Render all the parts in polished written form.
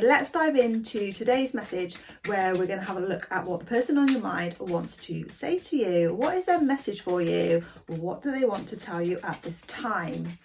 Let's dive into today's message, where we're going to have a look at what the person on your mind wants to say to you. What is their message for you? What do they want to tell you at this time?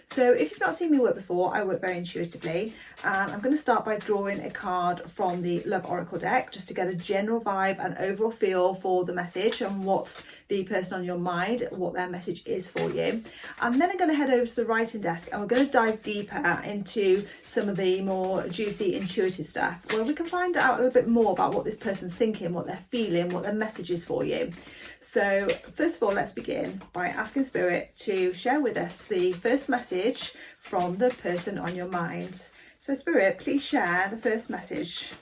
So if you've not seen me work before, I work very intuitively, and I'm going to start by drawing a card from the Love Oracle deck just to get a general vibe and overall feel for the message and what's the person on your mind, what their message is for you. And then I'm going to head over to the writing desk and we're going to dive deeper into some of the more juicy intuitive stuff, where we can find out a little bit more about what this person's thinking, what they're feeling, what their message is for you. So first of all, let's begin by asking Spirit to share with us the first message from the person on your mind. So Spirit, please share the first message.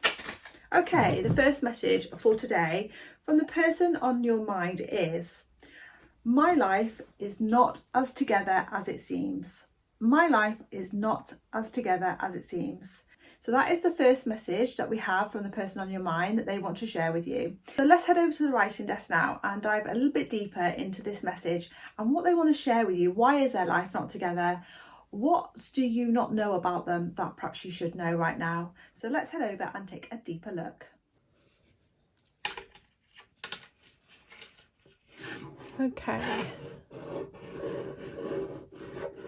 Okay, the first message for today from the person on your mind is: my life is not as together as it seems. My life is not as together as it seems. So that is the first message that we have from the person on your mind that they want to share with you. So let's head over to the writing desk now and dive a little bit deeper into this message and what they want to share with you. Why is their life not together? What do you not know about them that perhaps you should know right now? So let's head over and take a deeper look. Okay.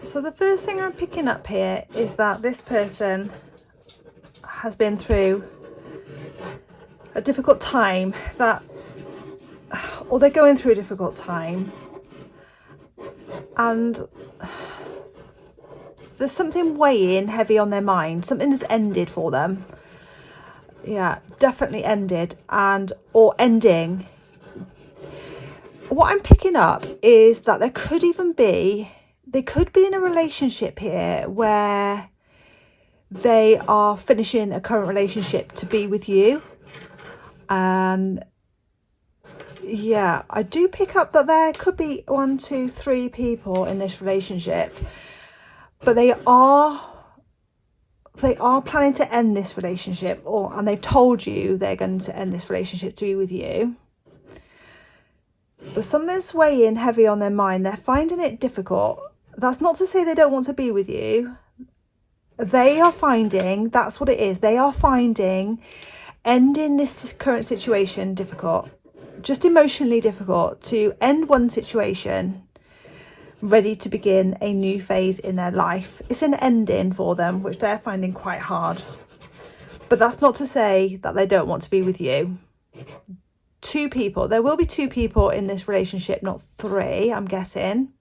So the first thing I'm picking up here is that this person has been through a difficult time, or they're going through a difficult time, and there's something weighing heavy on their mind. Something has ended for them. Yeah, definitely ended, or ending. What I'm picking up is that they could be in a relationship here where they are finishing a current relationship to be with you. And yeah, I do pick up that there could be 1, 2, 3 people in this relationship, but they are planning to end this relationship, and they've told you they're going to end this relationship to be with you. But something's weighing heavy on their mind. They're finding it difficult. That's not to say they don't want to be with you. They are finding, that's what it is, they are finding ending this current situation difficult, just emotionally difficult, to end one situation, ready to begin a new phase in their life. It's an ending for them, which they're finding quite hard. But that's not to say that they don't want to be with you. 2 people, there will be 2 people in this relationship, not 3, I'm guessing.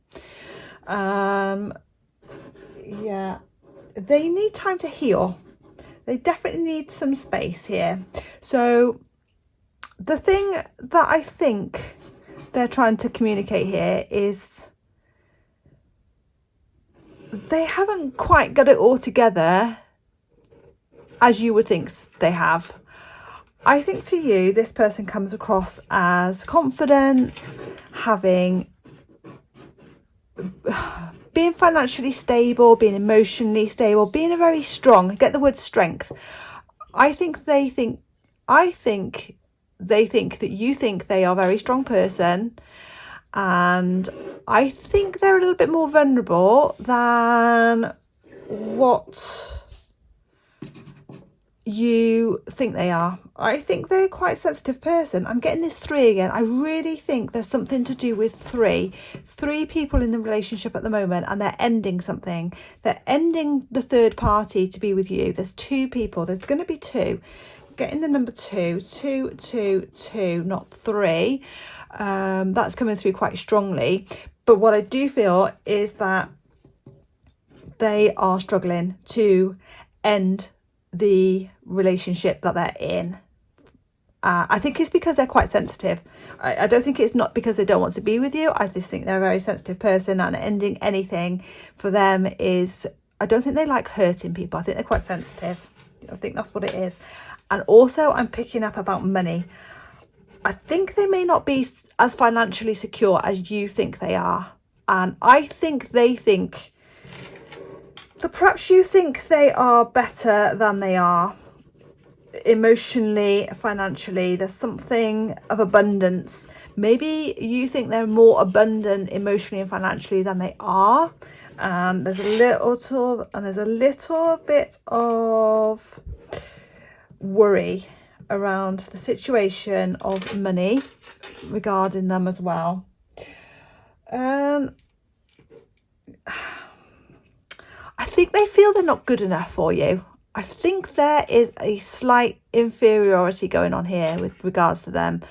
Yeah. They need time to heal. They definitely need some space here. So the thing that I think they're trying to communicate here is they haven't quite got it all together as you would think they have. I think to you, this person comes across as confident, being financially stable, being emotionally stable, being a very strong, get the word strength. I think they think that you think they are a very strong person, and I think they're a little bit more vulnerable than what you think they are. I think they're quite a sensitive person. I'm getting this 3 again. I really think there's something to do with 3 people in the relationship at the moment, and they're ending something. They're ending the third party to be with you. There's 2 people. There's going to be 2. Getting the number 2, 2, 2, 2, not 3. That's coming through quite strongly. But what I do feel is that they are struggling to end the relationship that they're in. I think it's because they're quite sensitive. I don't think it's not because they don't want to be with you. I just think they're a very sensitive person, and ending anything for them is, I don't think they like hurting people. I think they're quite sensitive. I think that's what it is. And also I'm picking up about money. I think they may not be as financially secure as you think they are. And I think they think that perhaps you think they are better than they are. Emotionally, financially, there's something of abundance. Maybe you think they're more abundant emotionally and financially than they are, and there's a little bit of worry around the situation of money regarding them as well. I think they feel they're not good enough for you. I think there is a slight inferiority going on here with regards to them.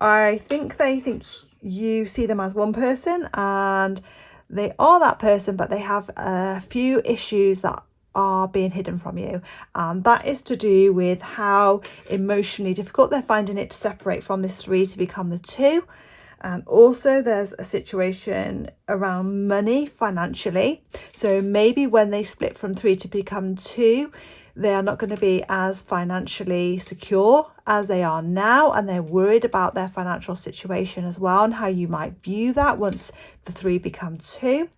I think they think you see them as one person, and they are that person, but they have a few issues that are being hidden from you, and that is to do with how emotionally difficult they're finding it to separate from this 3 to become the 2. And also there's a situation around money financially. So maybe when they split from 3 to become 2, they are not going to be as financially secure as they are now, and they're worried about their financial situation as well, and how you might view that once the 3 become 2.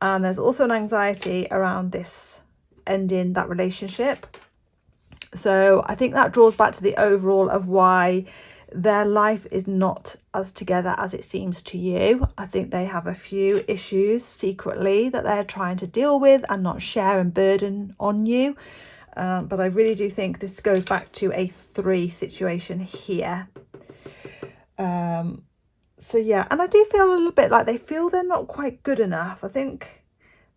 And there's also an anxiety around this ending that relationship. So I think that draws back to the overall of why their life is not as together as it seems to you. I think they have a few issues secretly that they're trying to deal with and not share and burden on you. But I really do think this goes back to a 3 situation here. So yeah, and I do feel a little bit like they feel they're not quite good enough. I think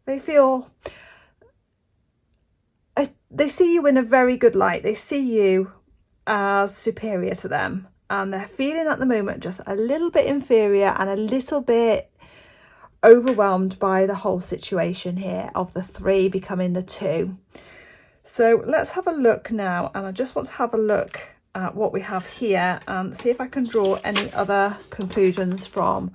they feel they see you in a very good light. They see you as superior to them, and they're feeling at the moment just a little bit inferior and a little bit overwhelmed by the whole situation here of the 3 becoming the 2. So let's have a look now, and I just want to have a look at what we have here and see if I can draw any other conclusions from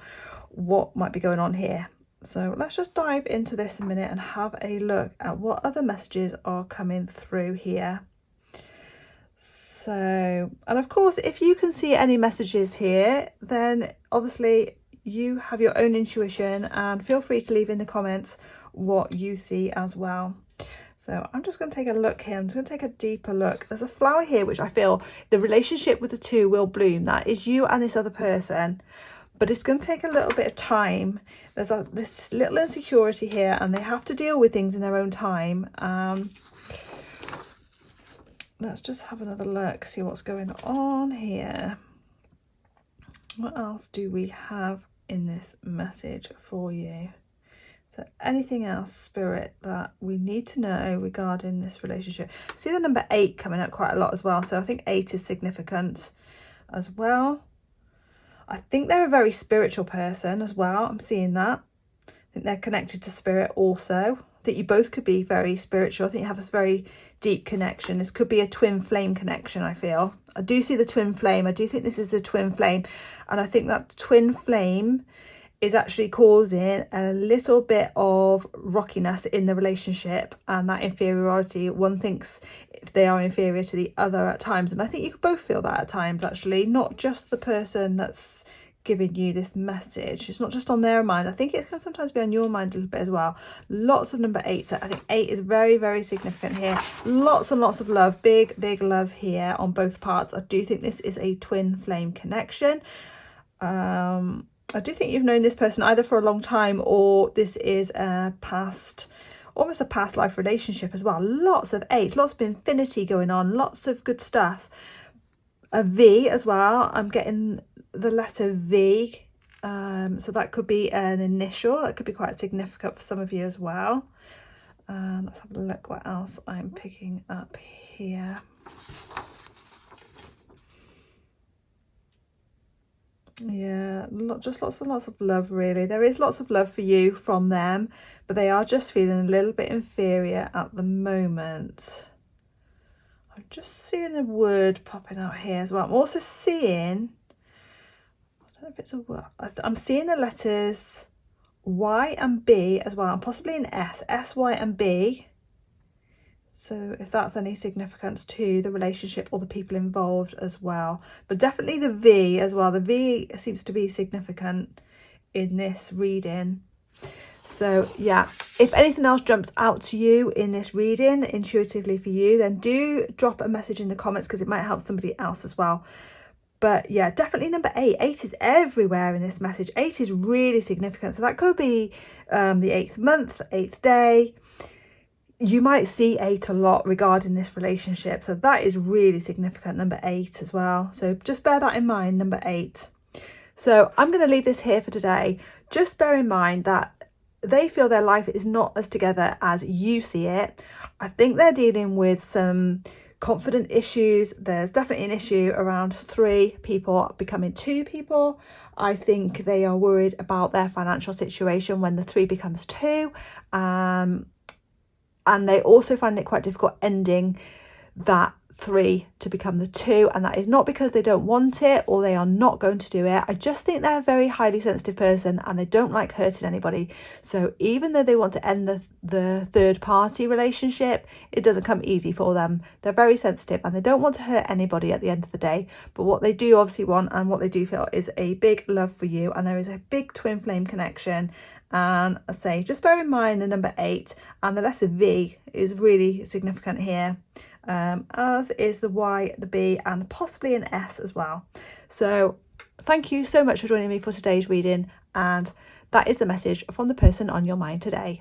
what might be going on here. So let's just dive into this a minute and have a look at what other messages are coming through here. So, and of course, if you can see any messages here, then obviously you have your own intuition, and feel free to leave in the comments what you see as well. So I'm just going to take a look here. I'm just going to take a deeper look. There's a flower here which I feel the relationship with the 2 will bloom. That is you and this other person, but it's going to take a little bit of time. There's this little insecurity here, and they have to deal with things in their own time. Let's just have another look, see what's going on here. What else do we have in this message for you? So anything else, Spirit, that we need to know regarding this relationship? See the number 8 coming up quite a lot as well. So I think 8 is significant as well. I think they're a very spiritual person as well. I'm seeing that. I think they're connected to spirit also. I think you both could be very spiritual. I think you have this very deep connection. This could be a twin flame connection, I feel. I do see the twin flame. I do think this is a twin flame. And I think that twin flame is actually causing a little bit of rockiness in the relationship, and that inferiority. One thinks if they are inferior to the other at times, and I think you both feel that at times, actually, not just the person that's giving you this message. It's not just on their mind. I think it can sometimes be on your mind a little bit as well. Lots of number 8. So I think 8 is very, very significant here. Lots and lots of love, big love here on both parts. I do think this is a twin flame connection. I do think you've known this person either for a long time, or this is a past, almost a past life relationship as well. Lots of 8, lots of infinity going on, lots of good stuff. A V as well. I'm getting the letter V. So that could be an initial. That could be quite significant for some of you as well. Let's have a look what else I'm picking up here. Yeah, just lots and lots of love, really. There is lots of love for you from them, but they are just feeling a little bit inferior at the moment. I'm just seeing a word popping out here as well. I'm also seeing, I don't know if it's a word, I'm seeing the letters Y and B as well, and possibly an S, S, Y and B. So if that's any significance to the relationship or the people involved as well. But definitely the V as well. The V seems to be significant in this reading. So yeah, if anything else jumps out to you in this reading intuitively for you, then do drop a message in the comments, because it might help somebody else as well. But yeah, definitely number 8. 8 is everywhere in this message. 8 is really significant. So that could be the 8th month, 8th day. you might see 8 a lot regarding this relationship. So that is really significant, number 8 as well. So just bear that in mind, number 8. So I'm going to leave this here for today. Just bear in mind that they feel their life is not as together as you see it. I think they're dealing with some confident issues. There's definitely an issue around 3 people becoming 2 people. I think they are worried about their financial situation when the 3 becomes 2. And they also find it quite difficult ending that 3 to become the 2, and that is not because they don't want it or they are not going to do it. I just think they're a very highly sensitive person and they don't like hurting anybody. So even though they want to end the third party relationship, it doesn't come easy for them. They're very sensitive and they don't want to hurt anybody at the end of the day. But what they do obviously want and what they do feel is a big love for you, and there is a big twin flame connection. And I say, just bear in mind the number 8 and the letter V is really significant here, as is the Y, the B, and possibly an S as well. So thank you so much for joining me for today's reading, and that is the message from the person on your mind today.